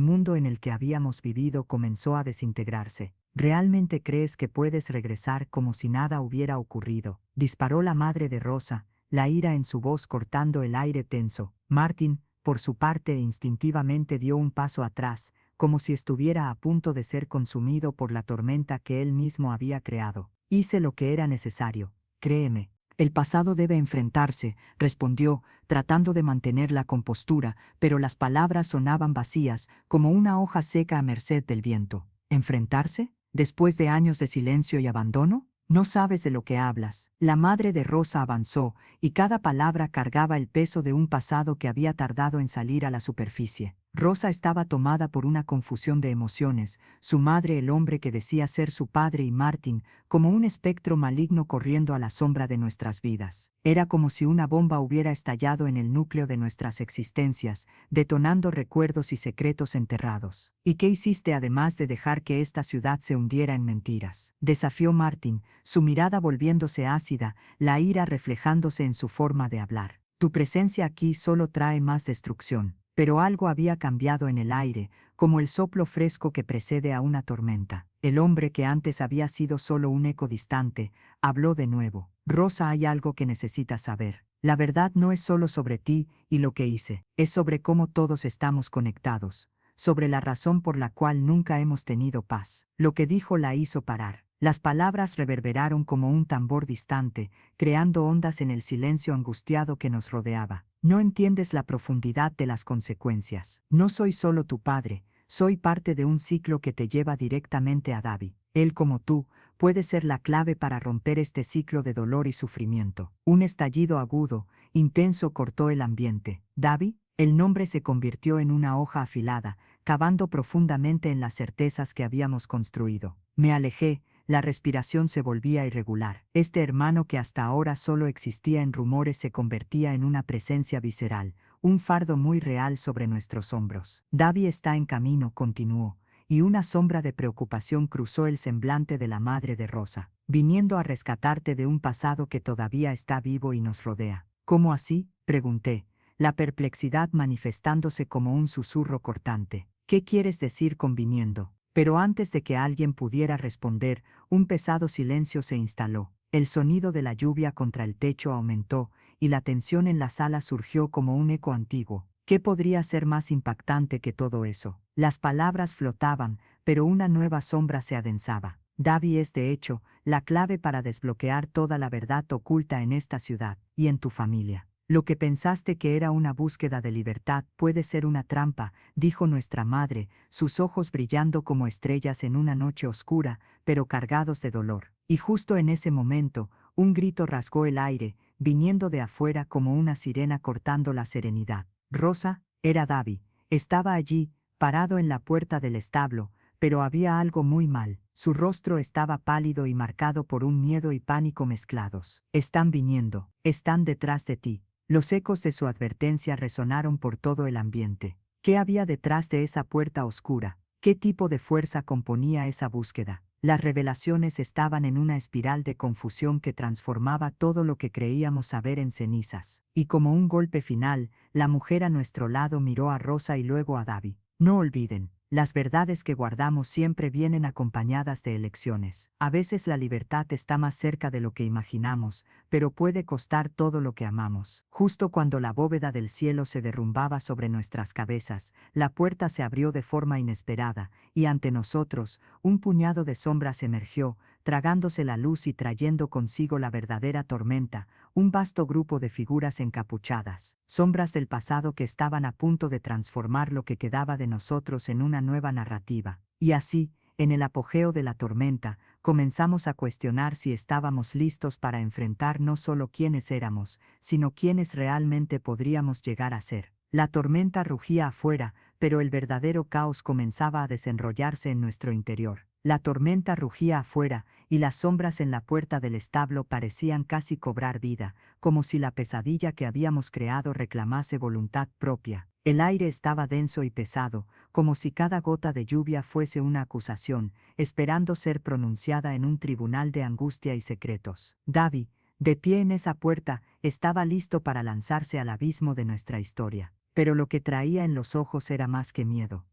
mundo en el que habíamos vivido comenzó a desintegrarse. ¿Realmente crees que puedes regresar como si nada hubiera ocurrido?, disparó la madre de Rosa, la ira en su voz cortando el aire tenso. Martin, por su parte, instintivamente dio un paso atrás, como si estuviera a punto de ser consumido por la tormenta que él mismo había creado. Hice lo que era necesario, créeme. El pasado debe enfrentarse, respondió, tratando de mantener la compostura, pero las palabras sonaban vacías, como una hoja seca a merced del viento. ¿Enfrentarse? ¿Después de años de silencio y abandono? No sabes de lo que hablas. La madre de Rosa avanzó, y cada palabra cargaba el peso de un pasado que había tardado en salir a la superficie. Rosa estaba tomada por una confusión de emociones, su madre el hombre que decía ser su padre y Martin, como un espectro maligno corriendo a la sombra de nuestras vidas. Era como si una bomba hubiera estallado en el núcleo de nuestras existencias, detonando recuerdos y secretos enterrados. ¿Y qué hiciste además de dejar que esta ciudad se hundiera en mentiras?, desafió Martin, su mirada volviéndose ácida, la ira reflejándose en su forma de hablar. Tu presencia aquí solo trae más destrucción. Pero algo había cambiado en el aire, como el soplo fresco que precede a una tormenta. El hombre que antes había sido solo un eco distante, habló de nuevo. Rosa, hay algo que necesitas saber. La verdad no es solo sobre ti y lo que hice, es sobre cómo todos estamos conectados, sobre la razón por la cual nunca hemos tenido paz. Lo que dijo la hizo parar. Las palabras reverberaron como un tambor distante, creando ondas en el silencio angustiado que nos rodeaba. No entiendes la profundidad de las consecuencias. No soy solo tu padre, soy parte de un ciclo que te lleva directamente a Davy. Él, como tú, puede ser la clave para romper este ciclo de dolor y sufrimiento. Un estallido agudo, intenso cortó el ambiente. ¿Davy? El nombre se convirtió en una hoja afilada, cavando profundamente en las certezas que habíamos construido. Me alejé. La respiración se volvía irregular. Este hermano que hasta ahora solo existía en rumores se convertía en una presencia visceral, un fardo muy real sobre nuestros hombros. Davy está en camino, continuó, y una sombra de preocupación cruzó el semblante de la madre de Rosa, viniendo a rescatarte de un pasado que todavía está vivo y nos rodea. ¿Cómo así?, pregunté, la perplexidad manifestándose como un susurro cortante. ¿Qué quieres decir con viniendo? Pero antes de que alguien pudiera responder, un pesado silencio se instaló. El sonido de la lluvia contra el techo aumentó, y la tensión en la sala surgió como un eco antiguo. ¿Qué podría ser más impactante que todo eso? Las palabras flotaban, pero una nueva sombra se adensaba. Davy es, de hecho, la clave para desbloquear toda la verdad oculta en esta ciudad y en tu familia. Lo que pensaste que era una búsqueda de libertad puede ser una trampa, dijo nuestra madre, sus ojos brillando como estrellas en una noche oscura, pero cargados de dolor. Y justo en ese momento, un grito rasgó el aire, viniendo de afuera como una sirena cortando la serenidad. Rosa, era Davy, estaba allí, parado en la puerta del establo, pero había algo muy mal. Su rostro estaba pálido y marcado por un miedo y pánico mezclados. Están viniendo, están detrás de ti. Los ecos de su advertencia resonaron por todo el ambiente. ¿Qué había detrás de esa puerta oscura? ¿Qué tipo de fuerza componía esa búsqueda? Las revelaciones estaban en una espiral de confusión que transformaba todo lo que creíamos saber en cenizas. Y como un golpe final, la mujer a nuestro lado miró a Rosa y luego a Davi. No olviden, las verdades que guardamos siempre vienen acompañadas de elecciones. A veces la libertad está más cerca de lo que imaginamos, pero puede costar todo lo que amamos. Justo cuando la bóveda del cielo se derrumbaba sobre nuestras cabezas, la puerta se abrió de forma inesperada, y ante nosotros, un puñado de sombras emergió, tragándose la luz y trayendo consigo la verdadera tormenta, un vasto grupo de figuras encapuchadas, sombras del pasado que estaban a punto de transformar lo que quedaba de nosotros en una nueva narrativa. Y así, en el apogeo de la tormenta, comenzamos a cuestionar si estábamos listos para enfrentar no solo quiénes éramos, sino quiénes realmente podríamos llegar a ser. La tormenta rugía afuera, pero el verdadero caos comenzaba a desenrollarse en nuestro interior. La tormenta rugía afuera, y las sombras en la puerta del establo parecían casi cobrar vida, como si la pesadilla que habíamos creado reclamase voluntad propia. El aire estaba denso y pesado, como si cada gota de lluvia fuese una acusación, esperando ser pronunciada en un tribunal de angustia y secretos. Davi, de pie en esa puerta, estaba listo para lanzarse al abismo de nuestra historia. Pero lo que traía en los ojos era más que miedo.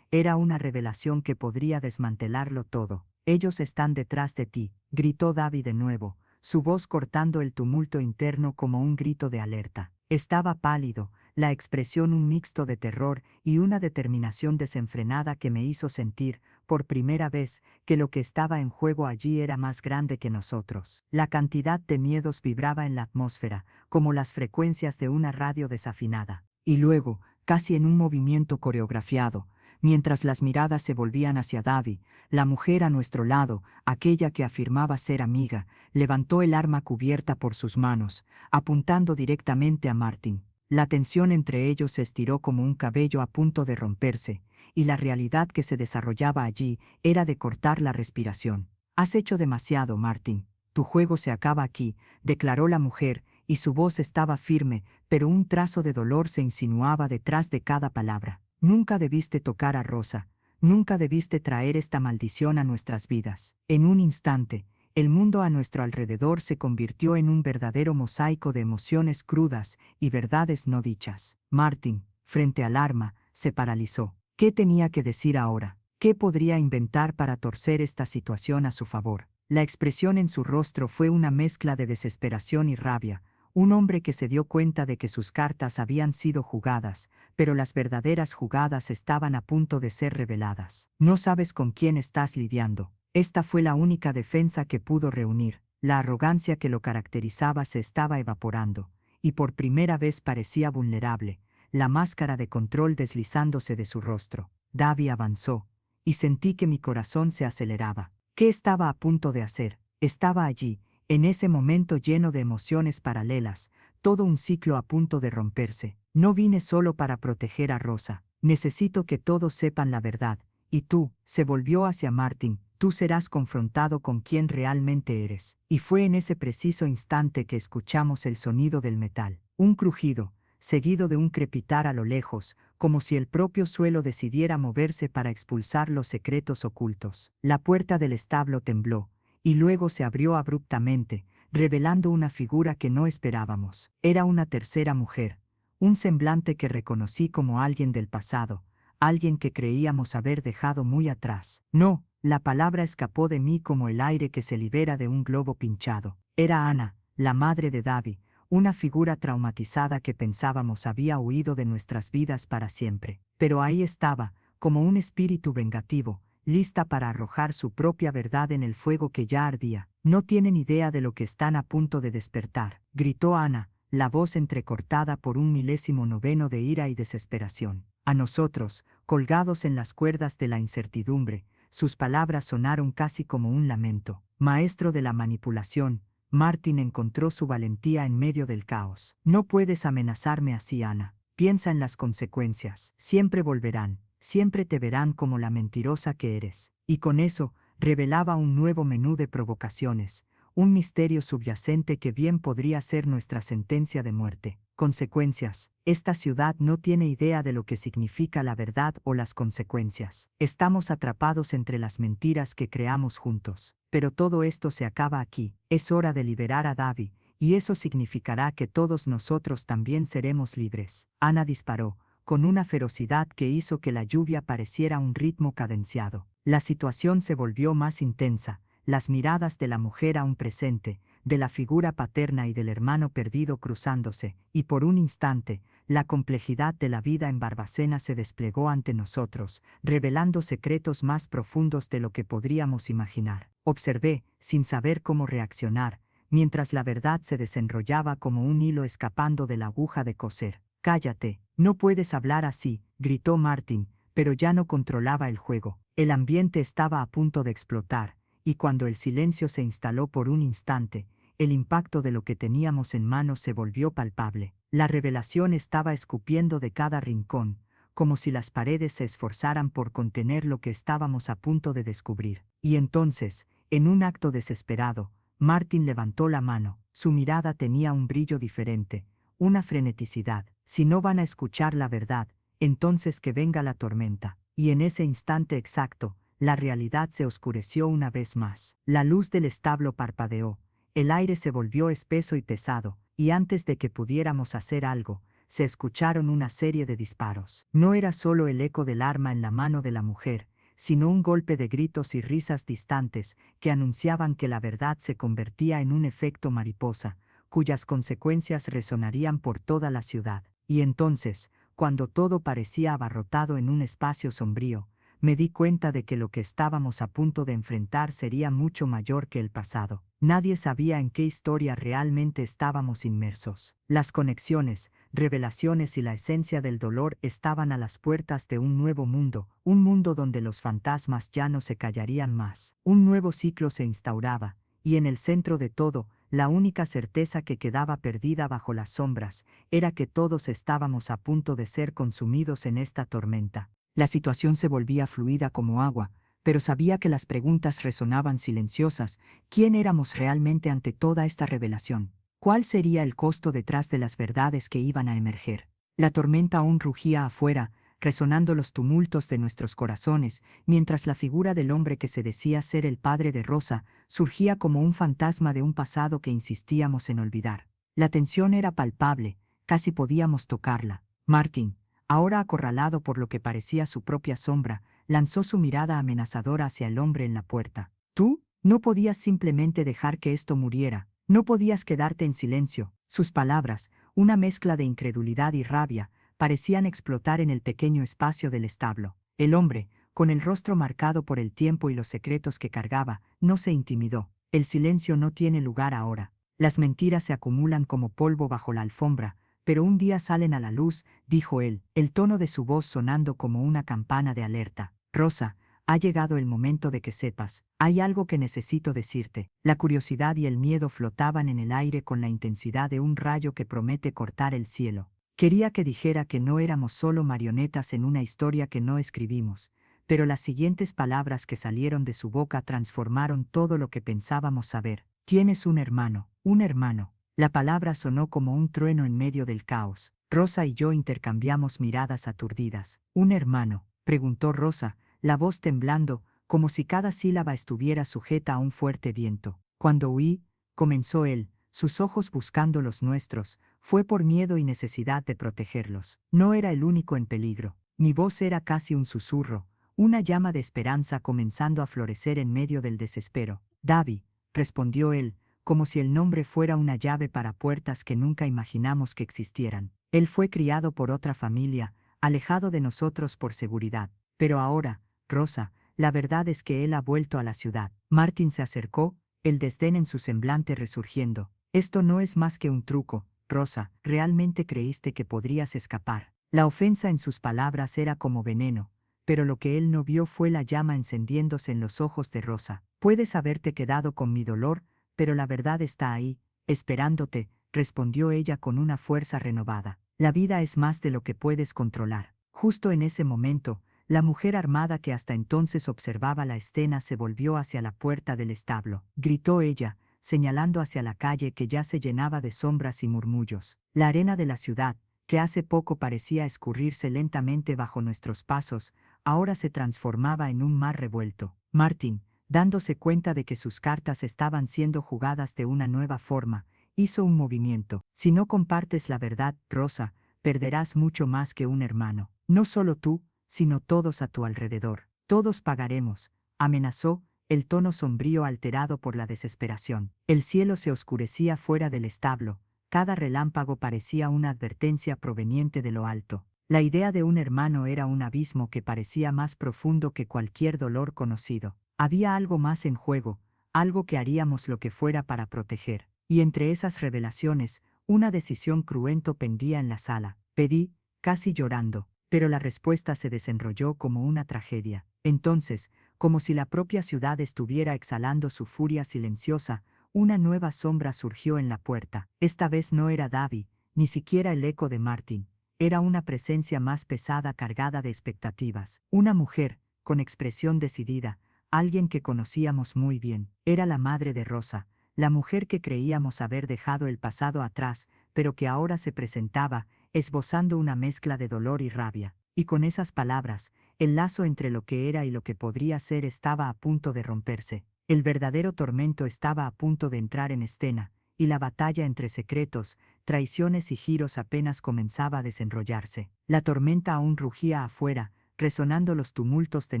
Era una revelación que podría desmantelarlo todo. Ellos están detrás de ti, gritó Davi de nuevo, su voz cortando el tumulto interno como un grito de alerta. Estaba pálido, la expresión un mixto de terror y una determinación desenfrenada que me hizo sentir, por primera vez, que lo que estaba en juego allí era más grande que nosotros. La cantidad de miedos vibraba en la atmósfera, como las frecuencias de una radio desafinada. Y luego, casi en un movimiento coreografiado, mientras las miradas se volvían hacia Davi, la mujer a nuestro lado, aquella que afirmaba ser amiga, levantó el arma cubierta por sus manos, apuntando directamente a Martin. La tensión entre ellos se estiró como un cabello a punto de romperse, y la realidad que se desarrollaba allí era de cortar la respiración. Has hecho demasiado, Martin. Tu juego se acaba aquí, declaró la mujer, y su voz estaba firme, pero un trazo de dolor se insinuaba detrás de cada palabra. Nunca debiste tocar a Rosa, nunca debiste traer esta maldición a nuestras vidas. En un instante, el mundo a nuestro alrededor se convirtió en un verdadero mosaico de emociones crudas y verdades no dichas. Martin, frente al arma, se paralizó. ¿Qué tenía que decir ahora? ¿Qué podría inventar para torcer esta situación a su favor? La expresión en su rostro fue una mezcla de desesperación y rabia, un hombre que se dio cuenta de que sus cartas habían sido jugadas, pero las verdaderas jugadas estaban a punto de ser reveladas. No sabes con quién estás lidiando. Esta fue la única defensa que pudo reunir. La arrogancia que lo caracterizaba se estaba evaporando, y por primera vez parecía vulnerable, la máscara de control deslizándose de su rostro. Davi avanzó, y sentí que mi corazón se aceleraba. ¿Qué estaba a punto de hacer? Estaba allí, en ese momento lleno de emociones paralelas, todo un ciclo a punto de romperse. No vine solo para proteger a Rosa. Necesito que todos sepan la verdad. Y tú, se volvió hacia Martin, tú serás confrontado con quién realmente eres. Y fue en ese preciso instante que escuchamos el sonido del metal. Un crujido, seguido de un crepitar a lo lejos, como si el propio suelo decidiera moverse para expulsar los secretos ocultos. La puerta del establo tembló, y luego se abrió abruptamente, revelando una figura que no esperábamos. Era una tercera mujer, un semblante que reconocí como alguien del pasado, alguien que creíamos haber dejado muy atrás. No, la palabra escapó de mí como el aire que se libera de un globo pinchado. Era Ana, la madre de Davi, una figura traumatizada que pensábamos había huido de nuestras vidas para siempre. Pero ahí estaba, como un espíritu vengativo, lista para arrojar su propia verdad en el fuego que ya ardía. No tienen idea de lo que están a punto de despertar, gritó Ana, la voz entrecortada por un milésimo noveno de ira y desesperación. A nosotros, colgados en las cuerdas de la incertidumbre, sus palabras sonaron casi como un lamento. Maestro de la manipulación, Martin encontró su valentía en medio del caos. No puedes amenazarme así, Ana. Piensa en las consecuencias. Siempre volverán. Siempre te verán como la mentirosa que eres. Y con eso, revelaba un nuevo menú de provocaciones, un misterio subyacente que bien podría ser nuestra sentencia de muerte. Consecuencias. Esta ciudad no tiene idea de lo que significa la verdad o las consecuencias. Estamos atrapados entre las mentiras que creamos juntos. Pero todo esto se acaba aquí. Es hora de liberar a Davi, y eso significará que todos nosotros también seremos libres. Ana disparó, con una ferocidad que hizo que la lluvia pareciera un ritmo cadenciado. La situación se volvió más intensa, las miradas de la mujer aún presente, de la figura paterna y del hermano perdido cruzándose, y por un instante, la complejidad de la vida en Barbacena se desplegó ante nosotros, revelando secretos más profundos de lo que podríamos imaginar. Observé, sin saber cómo reaccionar, mientras la verdad se desenrollaba como un hilo escapando de la aguja de coser. «Cállate, no puedes hablar así», gritó Martin, pero ya no controlaba el juego. El ambiente estaba a punto de explotar, y cuando el silencio se instaló por un instante, el impacto de lo que teníamos en manos se volvió palpable. La revelación estaba escupiendo de cada rincón, como si las paredes se esforzaran por contener lo que estábamos a punto de descubrir. Y entonces, en un acto desesperado, Martin levantó la mano. Su mirada tenía un brillo diferente, una freneticidad. «Si no van a escuchar la verdad, entonces que venga la tormenta». Y en ese instante exacto, la realidad se oscureció una vez más. La luz del establo parpadeó, el aire se volvió espeso y pesado, y antes de que pudiéramos hacer algo, se escucharon una serie de disparos. No era solo el eco del arma en la mano de la mujer, sino un golpe de gritos y risas distantes que anunciaban que la verdad se convertía en un efecto mariposa, cuyas consecuencias resonarían por toda la ciudad. Y entonces, cuando todo parecía abarrotado en un espacio sombrío, me di cuenta de que lo que estábamos a punto de enfrentar sería mucho mayor que el pasado. Nadie sabía en qué historia realmente estábamos inmersos. Las conexiones, revelaciones y la esencia del dolor estaban a las puertas de un nuevo mundo, un mundo donde los fantasmas ya no se callarían más. Un nuevo ciclo se instauraba, y en el centro de todo, la única certeza que quedaba perdida bajo las sombras era que todos estábamos a punto de ser consumidos en esta tormenta. La situación se volvía fluida como agua, pero sabía que las preguntas resonaban silenciosas. ¿Quién éramos realmente ante toda esta revelación? ¿Cuál sería el costo detrás de las verdades que iban a emerger? La tormenta aún rugía afuera, resonando los tumultos de nuestros corazones, mientras la figura del hombre que se decía ser el padre de Rosa surgía como un fantasma de un pasado que insistíamos en olvidar. La tensión era palpable, casi podíamos tocarla. Martin, ahora acorralado por lo que parecía su propia sombra, lanzó su mirada amenazadora hacia el hombre en la puerta. «Tú, no podías simplemente dejar que esto muriera, no podías quedarte en silencio». Sus palabras, una mezcla de incredulidad y rabia, parecían explotar en el pequeño espacio del establo. El hombre, con el rostro marcado por el tiempo y los secretos que cargaba, no se intimidó. «El silencio no tiene lugar ahora. Las mentiras se acumulan como polvo bajo la alfombra, pero un día salen a la luz», dijo él, el tono de su voz sonando como una campana de alerta. «Rosa, ha llegado el momento de que sepas. Hay algo que necesito decirte». La curiosidad y el miedo flotaban en el aire con la intensidad de un rayo que promete cortar el cielo. Quería que dijera que no éramos solo marionetas en una historia que no escribimos, pero las siguientes palabras que salieron de su boca transformaron todo lo que pensábamos saber. «Tienes un hermano, un hermano». La palabra sonó como un trueno en medio del caos. Rosa y yo intercambiamos miradas aturdidas. «¿Un hermano?», preguntó Rosa, la voz temblando, como si cada sílaba estuviera sujeta a un fuerte viento. «Cuando huí», comenzó él, sus ojos buscando los nuestros, «fue por miedo y necesidad de protegerlos. No era el único en peligro». Mi voz era casi un susurro, una llama de esperanza comenzando a florecer en medio del desespero. «Davi», respondió él, como si el nombre fuera una llave para puertas que nunca imaginamos que existieran. Él fue criado por otra familia, alejado de nosotros por seguridad. Pero ahora, Rosa, la verdad es que él ha vuelto a la ciudad. Martin se acercó, el desdén en su semblante resurgiendo. «Esto no es más que un truco, Rosa, ¿realmente creíste que podrías escapar?». La ofensa en sus palabras era como veneno, pero lo que él no vio fue la llama encendiéndose en los ojos de Rosa. «Puedes haberte quedado con mi dolor, pero la verdad está ahí, esperándote», respondió ella con una fuerza renovada. «La vida es más de lo que puedes controlar». Justo en ese momento, la mujer armada que hasta entonces observaba la escena se volvió hacia la puerta del establo. Gritó ella, señalando hacia la calle que ya se llenaba de sombras y murmullos. La arena de la ciudad, que hace poco parecía escurrirse lentamente bajo nuestros pasos, ahora se transformaba en un mar revuelto. Martin, dándose cuenta de que sus cartas estaban siendo jugadas de una nueva forma, hizo un movimiento. Si no compartes la verdad, Rosa, perderás mucho más que un hermano. No solo tú, sino todos a tu alrededor. Todos pagaremos, amenazó, el tono sombrío alterado por la desesperación. El cielo se oscurecía fuera del establo, cada relámpago parecía una advertencia proveniente de lo alto. La idea de un hermano era un abismo que parecía más profundo que cualquier dolor conocido. Había algo más en juego, algo que haríamos lo que fuera para proteger. Y entre esas revelaciones, una decisión cruenta pendía en la sala. Pedí, casi llorando, pero la respuesta se desenrolló como una tragedia. Entonces, como si la propia ciudad estuviera exhalando su furia silenciosa, una nueva sombra surgió en la puerta. Esta vez no era Davy, ni siquiera el eco de Martin. Era una presencia más pesada cargada de expectativas. Una mujer, con expresión decidida, alguien que conocíamos muy bien. Era la madre de Rosa, la mujer que creíamos haber dejado el pasado atrás, pero que ahora se presentaba, esbozando una mezcla de dolor y rabia. Y con esas palabras, el lazo entre lo que era y lo que podría ser estaba a punto de romperse. El verdadero tormento estaba a punto de entrar en escena, y la batalla entre secretos, traiciones y giros apenas comenzaba a desenrollarse. La tormenta aún rugía afuera, resonando los tumultos de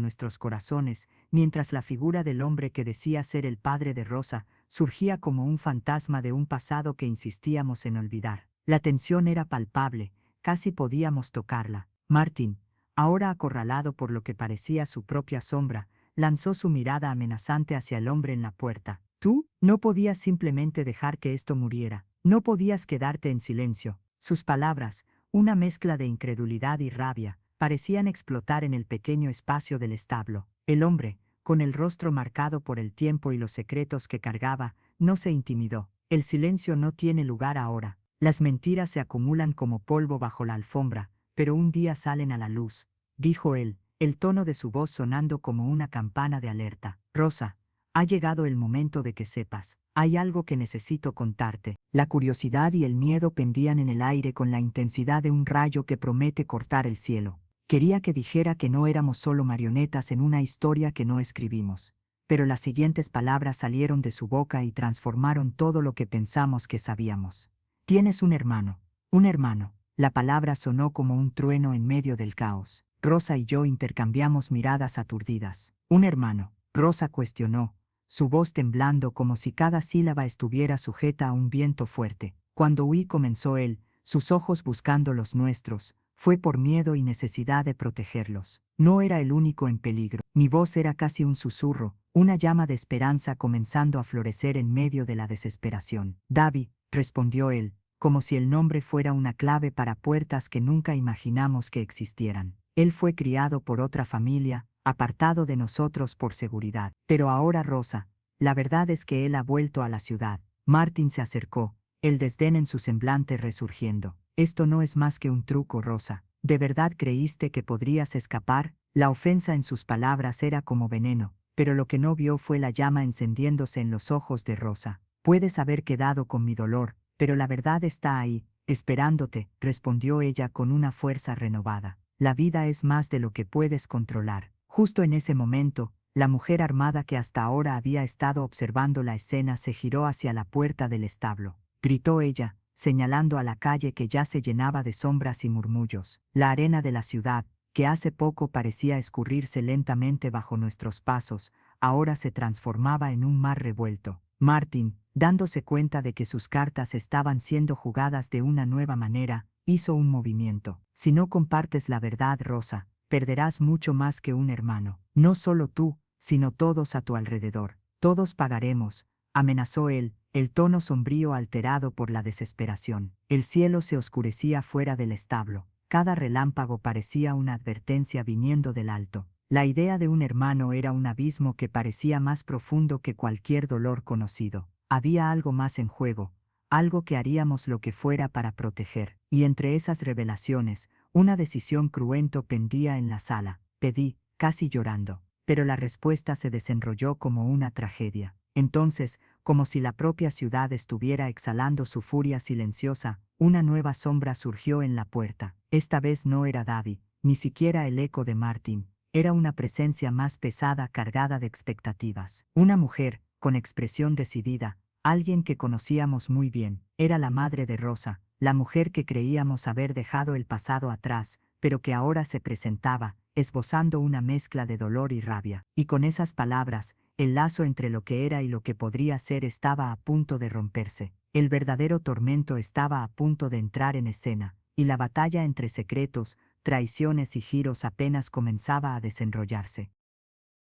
nuestros corazones, mientras la figura del hombre que decía ser el padre de Rosa surgía como un fantasma de un pasado que insistíamos en olvidar. La tensión era palpable, casi podíamos tocarla. Martin, ahora acorralado por lo que parecía su propia sombra, lanzó su mirada amenazante hacia el hombre en la puerta. Tú no podías simplemente dejar que esto muriera. No podías quedarte en silencio. Sus palabras, una mezcla de incredulidad y rabia, parecían explotar en el pequeño espacio del establo. El hombre, con el rostro marcado por el tiempo y los secretos que cargaba, no se intimidó. El silencio no tiene lugar ahora. Las mentiras se acumulan como polvo bajo la alfombra, pero un día salen a la luz, dijo él, el tono de su voz sonando como una campana de alerta. Rosa, ha llegado el momento de que sepas. Hay algo que necesito contarte. La curiosidad y el miedo pendían en el aire con la intensidad de un rayo que promete cortar el cielo. Quería que dijera que no éramos solo marionetas en una historia que no escribimos. Pero las siguientes palabras salieron de su boca y transformaron todo lo que pensamos que sabíamos. Tienes un hermano. Un hermano. La palabra sonó como un trueno en medio del caos. Rosa y yo intercambiamos miradas aturdidas. Un hermano. Rosa cuestionó, su voz temblando como si cada sílaba estuviera sujeta a un viento fuerte. Cuando huí, comenzó él, sus ojos buscando los nuestros, fue por miedo y necesidad de protegerlos. No era el único en peligro. Mi voz era casi un susurro, una llama de esperanza comenzando a florecer en medio de la desesperación. Davy, respondió él, como si el nombre fuera una clave para puertas que nunca imaginamos que existieran. Él fue criado por otra familia, apartado de nosotros por seguridad. Pero ahora Rosa, la verdad es que él ha vuelto a la ciudad. Martin se acercó, el desdén en su semblante resurgiendo. Esto no es más que un truco, Rosa. ¿De verdad creíste que podrías escapar? La ofensa en sus palabras era como veneno, pero lo que no vio fue la llama encendiéndose en los ojos de Rosa. Puedes haber quedado con mi dolor, pero la verdad está ahí, esperándote, respondió ella con una fuerza renovada. La vida es más de lo que puedes controlar. Justo en ese momento, la mujer armada que hasta ahora había estado observando la escena se giró hacia la puerta del establo. Gritó ella, señalando a la calle que ya se llenaba de sombras y murmullos. La arena de la ciudad, que hace poco parecía escurrirse lentamente bajo nuestros pasos, ahora se transformaba en un mar revuelto. Martin, dándose cuenta de que sus cartas estaban siendo jugadas de una nueva manera, hizo un movimiento. Si no compartes la verdad, Rosa, perderás mucho más que un hermano. No solo tú, sino todos a tu alrededor. Todos pagaremos, amenazó él, el tono sombrío alterado por la desesperación. El cielo se oscurecía fuera del establo. Cada relámpago parecía una advertencia viniendo del alto. La idea de un hermano era un abismo que parecía más profundo que cualquier dolor conocido. Había algo más en juego, algo que haríamos lo que fuera para proteger. Y entre esas revelaciones, una decisión cruenta pendía en la sala. Pedí, casi llorando. Pero la respuesta se desenrolló como una tragedia. Entonces, como si la propia ciudad estuviera exhalando su furia silenciosa. Una nueva sombra surgió en la puerta. Esta vez no era David, ni siquiera el eco de Martin. Era una presencia más pesada, cargada de expectativas. Una mujer, con expresión decidida, alguien que conocíamos muy bien. Era la madre de Rosa, la mujer que creíamos haber dejado el pasado atrás, pero que ahora se presentaba, esbozando una mezcla de dolor y rabia. Y con esas palabras, el lazo entre lo que era y lo que podría ser estaba a punto de romperse. El verdadero tormento estaba a punto de entrar en escena, y la batalla entre secretos, traiciones y giros apenas comenzaba a desenrollarse.